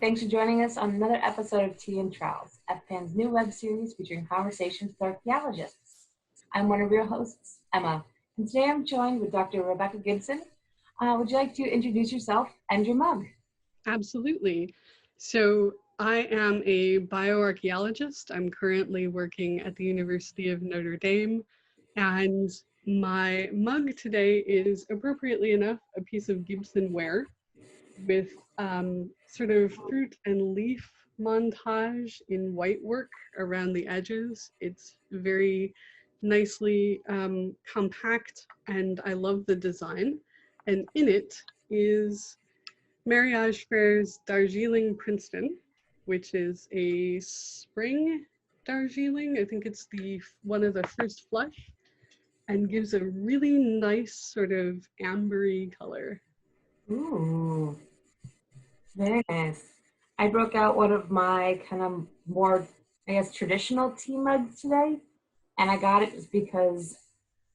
Thanks for joining us on another episode of Tea and Trowels, FPAN's new web series featuring conversations with archaeologists. I'm one of your hosts, Emma, and today I'm joined with Dr. Rebecca Gibson. Would you like to introduce yourself and your mug? Absolutely. So I am a bioarchaeologist. I'm currently working at the University of Notre Dame, and my mug today is, appropriately enough, a piece of Gibson ware with sort of fruit and leaf montage in white work around the edges. It's very nicely compact, and I love the design. And in it is Mariage Frères Darjeeling Princeton, which is a spring Darjeeling. I think it's one of the first flush, and gives a really nice sort of ambery color. Ooh, very nice. I broke out one of my kind of more, I guess, traditional tea mugs today, and I got it just because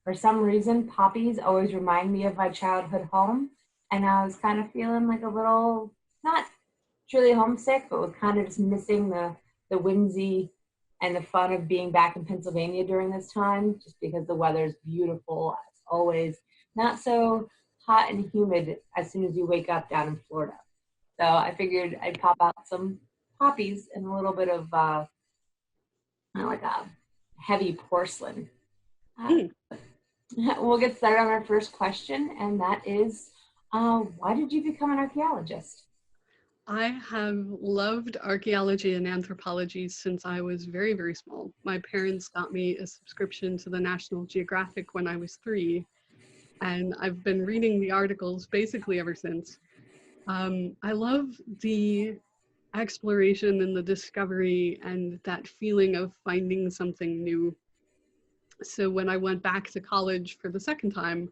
for some reason poppies always remind me of my childhood home, and I was kind of feeling like a little, not truly homesick, but was kind of just missing the whimsy and the fun of being back in Pennsylvania during this time, just because the weather's beautiful as always, not so hot and humid as soon as you wake up down in Florida. So I figured I'd pop out some poppies and a little bit of like a heavy porcelain. We'll get started on our first question, and that is, why did you become an archaeologist? I have loved archaeology and anthropology since I was very, very small. My parents got me a subscription to the National Geographic when I was 3, and I've been reading the articles basically ever since. I love the exploration and the discovery and that feeling of finding something new. So when I went back to college for the second time,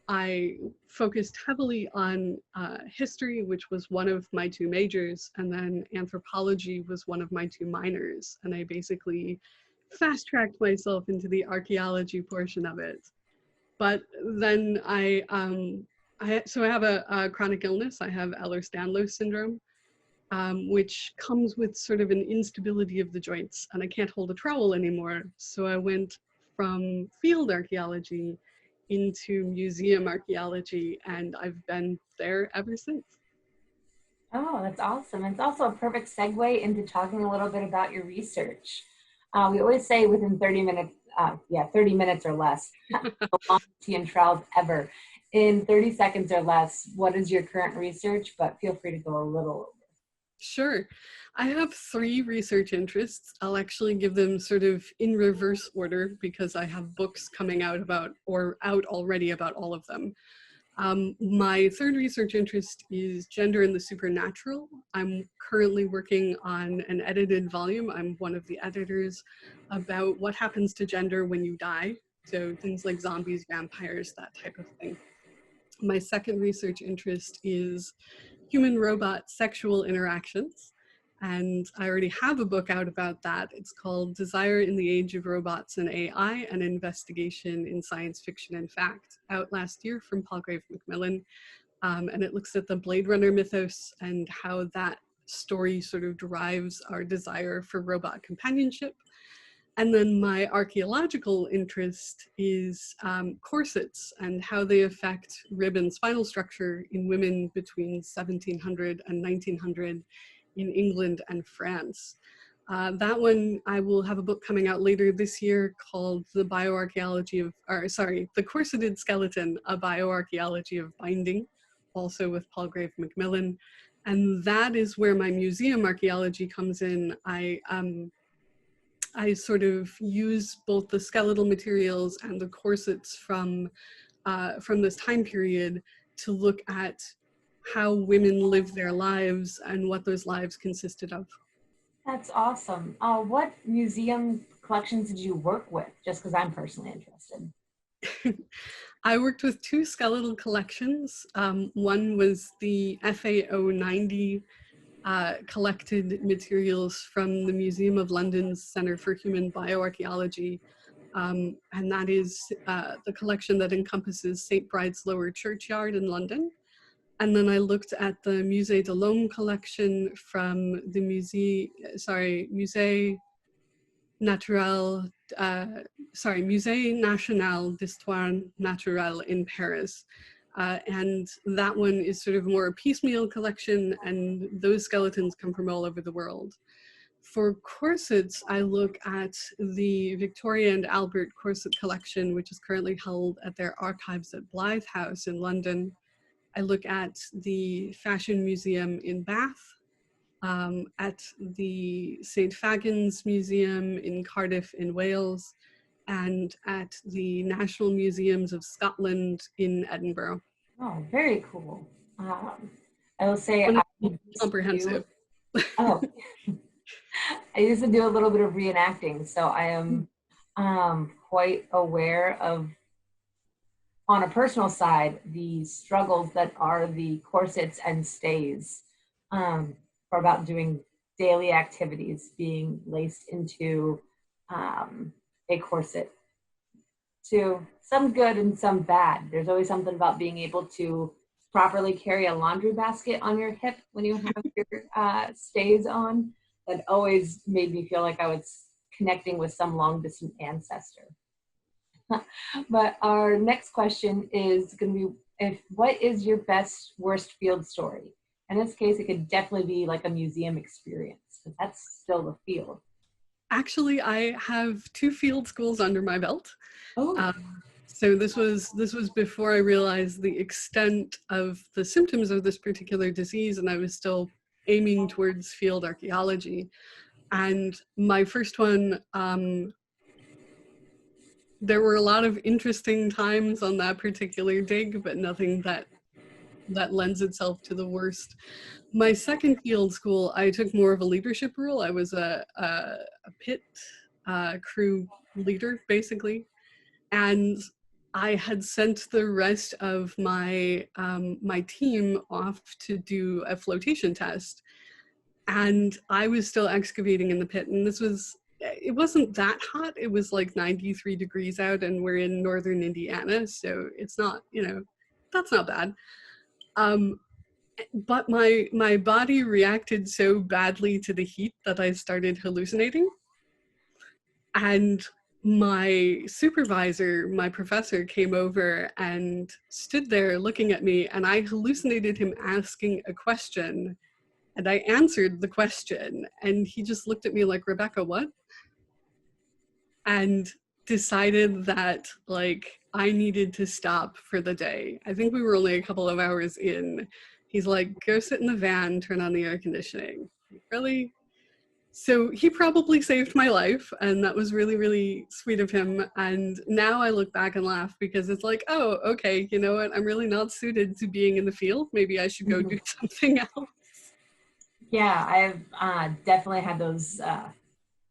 I focused heavily on history, which was one of my 2 majors, and then anthropology was one of my 2 minors. And I basically fast-tracked myself into the archaeology portion of it. But then I have a chronic illness. I have Ehlers-Danlos syndrome, which comes with sort of an instability of the joints, and I can't hold a trowel anymore. So I went from field archaeology into museum archaeology, and I've been there ever since. Oh, that's awesome. It's also a perfect segue into talking a little bit about your research. We always say within 30 minutes, 30 minutes or less, the longest tea and trowels ever. In 30 seconds or less, what is your current research? But feel free to go a little over. Sure. I have 3 research interests. I'll actually give them sort of in reverse order because I have books coming out out already about all of them. My 3rd research interest is gender and the supernatural. I'm currently working on an edited volume. I'm one of the editors about what happens to gender when you die. So things like zombies, vampires, that type of thing. My 2nd research interest is human-robot sexual interactions, and I already have a book out about that. It's called Desire in the Age of Robots and AI, an investigation in science fiction and fact, out last year from Palgrave Macmillan, and it looks at the Blade Runner mythos and how that story sort of drives our desire for robot companionship. And then my archaeological interest is corsets and how they affect rib and spinal structure in women between 1700 and 1900 in England and France. That one, I will have a book coming out later this year called The Corseted Skeleton, a bioarchaeology of binding, also with Palgrave Macmillan. And that is where my museum archaeology comes in. I sort of use both the skeletal materials and the corsets from this time period to look at how women lived their lives and what those lives consisted of. That's awesome. What museum collections did you work with? Just because I'm personally interested. I worked with 2 skeletal collections. One was the FA.19 collected materials from the Museum of London's Centre for Human Bioarchaeology, and that is the collection that encompasses St. Bride's Lower Churchyard in London. And then I looked at the Musée de l'Homme collection from the Musée Naturel, Musée National d'Histoire Naturelle in Paris. And that one is sort of more a piecemeal collection, and those skeletons come from all over the world. For corsets, I look at the Victoria and Albert corset collection, which is currently held at their archives at Blythe House in London. I look at the Fashion Museum in Bath, at the St. Fagans Museum in Cardiff in Wales, and at the National Museums of Scotland in Edinburgh. Oh, very cool. I will say I used to do, Comprehensive. oh, I used to do a little bit of reenacting, so I am quite aware of, on a personal side, the struggles that are the corsets and stays for about doing daily activities being laced into a corset. To some good and some bad. There's always something about being able to properly carry a laundry basket on your hip when you have your stays on. That always made me feel like I was connecting with some long distant ancestor. But our next question is going to be, what is your best, worst field story? In this case, it could definitely be like a museum experience, because that's still the field. Actually, I have 2 field schools under my belt. Oh. So this was before I realized the extent of the symptoms of this particular disease, and I was still aiming towards field archaeology. And my first one, there were a lot of interesting times on that particular dig, but nothing that lends itself to the worst. My second field school, I took more of a leadership role. I was a pit crew leader, basically. And I had sent the rest of my my team off to do a flotation test. And I was still excavating in the pit. And it wasn't that hot. It was like 93 degrees out, and we're in northern Indiana. So it's not, that's not bad. But my body reacted so badly to the heat that I started hallucinating. And my supervisor, my professor, came over and stood there looking at me, and I hallucinated him asking a question, and I answered the question, and he just looked at me like, "Rebecca, what?" And decided that, like, I needed to stop for the day. I think we were only a couple of hours in. He's like, "Go sit in the van, turn on the air conditioning." Really? So he probably saved my life, and that was really, really sweet of him. And now I look back and laugh, because it's like, oh, okay, you know what? I'm really not suited to being in the field. Maybe I should go do something else. Yeah, I've definitely had those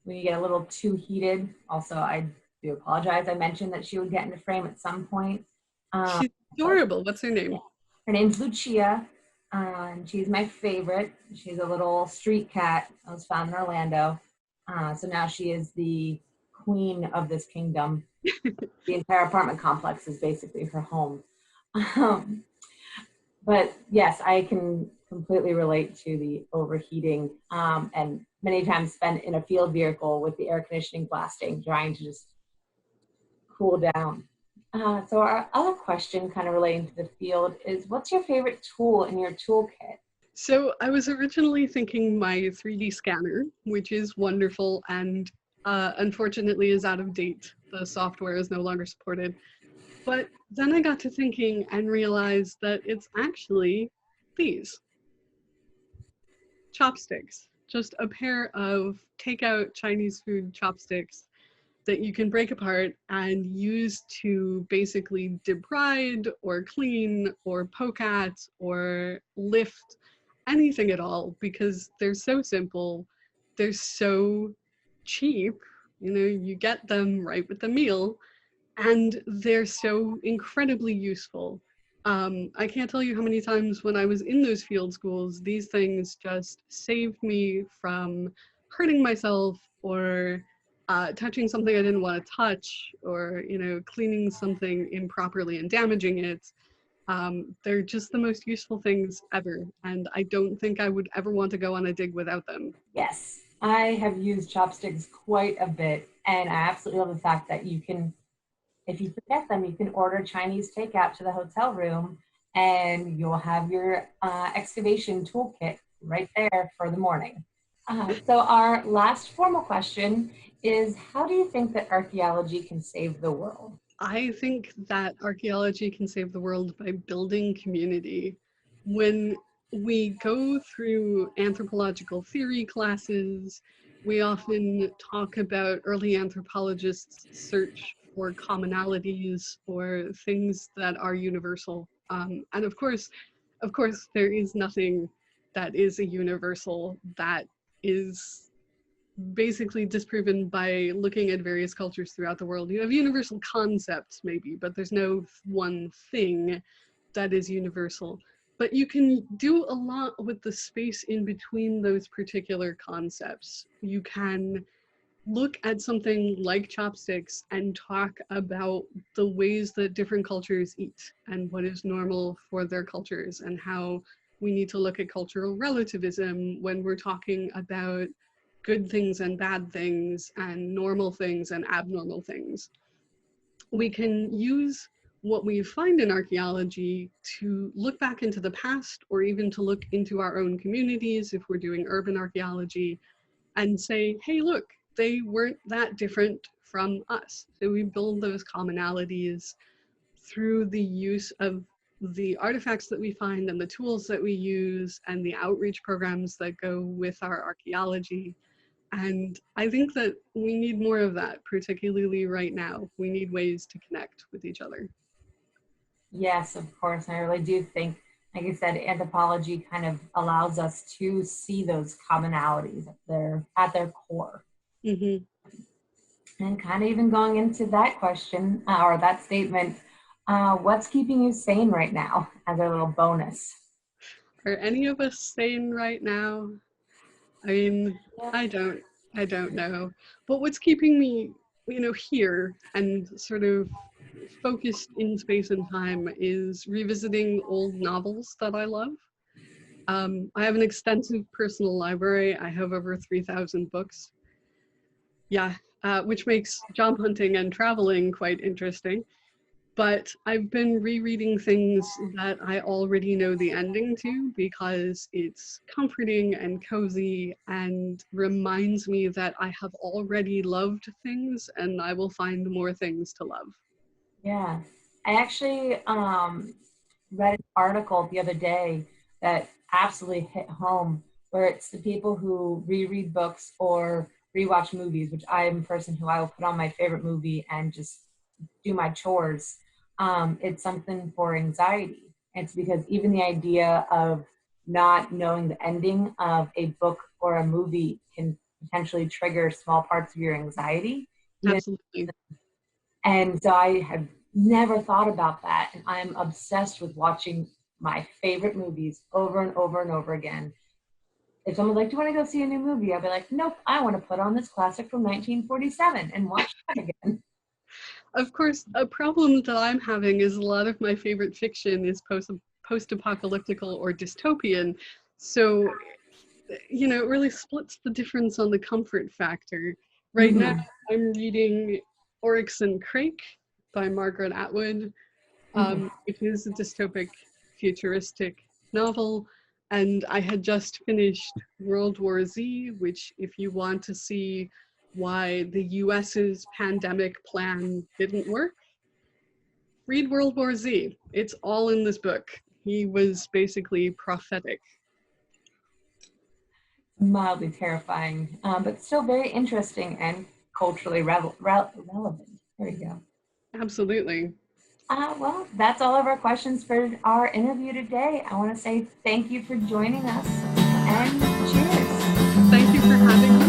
when you get a little too heated. Also, I do apologize. I mentioned that she would get into frame at some point. She's adorable. What's her name? Her name's Lucia, and she's my favorite. She's a little street cat that was found in Orlando. So now she is the queen of this kingdom. The entire apartment complex is basically her home. But yes, I can completely relate to the overheating, and many times spent in a field vehicle with the air conditioning blasting, trying to just cool down. So our other question, kind of relating to the field, is what's your favorite tool in your toolkit? So I was originally thinking my 3D scanner, which is wonderful and unfortunately is out of date. The software is no longer supported. But then I got to thinking and realized that it's actually these chopsticks, just a pair of takeout Chinese food chopsticks that you can break apart and use to basically debride or clean or poke at or lift anything at all, because they're so simple, they're so cheap, you get them right with the meal, and they're so incredibly useful. I can't tell you how many times when I was in those field schools, these things just saved me from hurting myself or touching something I didn't want to touch, or cleaning something improperly and damaging it. They're just the most useful things ever, and I don't think I would ever want to go on a dig without them. Yes, I have used chopsticks quite a bit, and I absolutely love the fact that you can, if you forget them, you can order Chinese takeout to the hotel room, and you'll have your excavation toolkit right there for the morning. So our last formal question is, how do you think that archaeology can save the world? I think that archaeology can save the world by building community. When we go through anthropological theory classes, we often talk about early anthropologists' search for commonalities or things that are universal. And of course, there is nothing that is a universal that is basically disproven by looking at various cultures throughout the world. You have universal concepts maybe, but there's no one thing that is universal. But you can do a lot with the space in between those particular concepts. You can look at something like chopsticks and talk about the ways that different cultures eat and what is normal for their cultures, and how we need to look at cultural relativism when we're talking about good things and bad things and normal things and abnormal things. We can use what we find in archaeology to look back into the past, or even to look into our own communities if we're doing urban archaeology, and say, hey, look, they weren't that different from us. So we build those commonalities through the use of the artifacts that we find and the tools that we use and the outreach programs that go with our archaeology. And I think that we need more of that, particularly right now. We need ways to connect with each other. Yes, of course. I really do think, like I said, anthropology kind of allows us to see those commonalities at their core. Mm-hmm. And kind of even going into that question or that statement, what's keeping you sane right now as a little bonus? Are any of us sane right now? I mean, I don't know. But what's keeping me, here and sort of focused in space and time is revisiting old novels that I love. I have an extensive personal library. I have over 3,000 books. Yeah, which makes job hunting and traveling quite interesting. But I've been rereading things that I already know the ending to, because it's comforting and cozy and reminds me that I have already loved things and I will find more things to love. Yeah, I actually read an article the other day that absolutely hit home, where it's the people who reread books or rewatch movies, which I am a person who I will put on my favorite movie and just do my chores. It's something for anxiety. It's because even the idea of not knowing the ending of a book or a movie can potentially trigger small parts of your anxiety. Absolutely. And so I had never thought about that. And I'm obsessed with watching my favorite movies over and over and over again. If someone's like, do you want to go see a new movie? I'll be like, nope, I want to put on this classic from 1947 and watch that again. Of course, a problem that I'm having is a lot of my favorite fiction is post-apocalyptical or dystopian. So, it really splits the difference on the comfort factor. Right now, I'm reading Oryx and Crake by Margaret Atwood, which is a dystopic, futuristic novel. And I had just finished World War Z, which, if you want to see why the US's pandemic plan didn't work, read World War Z. It's all in this book. He was basically prophetic. Mildly terrifying, but still very interesting and culturally relevant. There you go. Absolutely. Well, that's all of our questions for our interview today. I want to say thank you for joining us, and cheers. Thank you for having me.